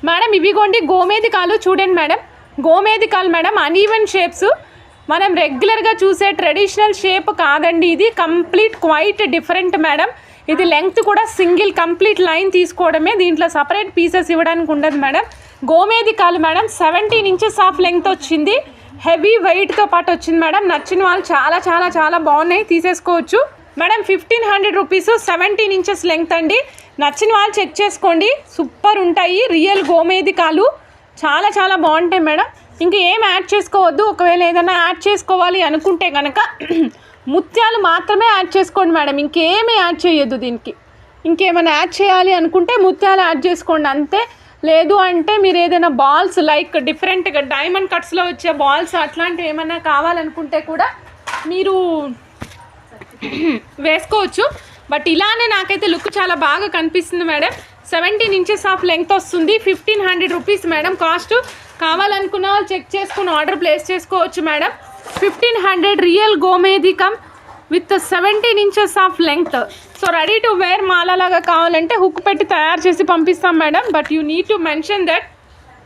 Madam ఇవిగోండి గోమేధికాలు చూడండి మేడం, గోమేధికాలు మేడం, అన్ఈవెన్ షేప్స్. మనం రెగ్యులర్గా చూసే ట్రెడిషనల్ షేప్ కాదండి, ఇది కంప్లీట్ క్వైట్ డిఫరెంట్ మేడం. ఇది లెంగ్త్ కూడా సింగిల్ కంప్లీట్ లైన్ తీసుకోవడమే, దీంట్లో సపరేట్ పీసెస్ ఇవ్వడానికి ఉండదు మేడం. గోమేధికాలు మేడం 17 ఇంచెస్ ఆఫ్ లెంగ్త్ వచ్చింది, హెవీ వెయిట్తో పాటు వచ్చింది మేడం. నచ్చిన వాళ్ళు చాలా చాలా చాలా బాగున్నాయి, తీసేసుకోవచ్చు మేడం. 1500 రూపీస్, 17 ఇంచెస్ లెంగ్త్ అండి. నచ్చిన వాళ్ళు చెక్ చేసుకోండి, సూపర్ ఉంటాయి. రియల్ గోమేధికాలు చాలా చాలా బాగుంటాయి మేడం. ఇంకా ఏం యాడ్ చేసుకోవద్దు, ఒకవేళ ఏదైనా యాడ్ చేసుకోవాలి అనుకుంటే కనుక ముత్యాలు మాత్రమే యాడ్ చేసుకోండి మేడం, ఇంకేమీ యాడ్ చేయొద్దు దీనికి. ఇంకేమైనా యాడ్ చేయాలి అనుకుంటే ముత్యాలు యాడ్ చేసుకోండి అంతే. లేదు అంటే మీరు ఏదైనా బాల్స్ లైక్ డిఫరెంట్గా డైమండ్ కట్స్లో వచ్చే బాల్స్ అట్లాంటివి ఏమైనా కావాలనుకుంటే కూడా మీరు వేసుకోవచ్చు. బట్ ఇలానే నాకైతే లుక్ చాలా బాగా కనిపిస్తుంది మేడం. 17 ఇంచెస్ ఆఫ్ లెంగ్త్ వస్తుంది, 1500 రూపీస్ మేడం కాస్ట్. కావాలనుకున్న వాళ్ళు చెక్ చేసుకుని ఆర్డర్ ప్లేస్ చేసుకోవచ్చు మేడం. 1500 రియల్ గోమేధికం with 17 inches of length. So ready to wear మాలలాగా కావాలంటే హుక్ పెట్టి తయారు చేసి పంపిస్తాం madam. But you need to mention that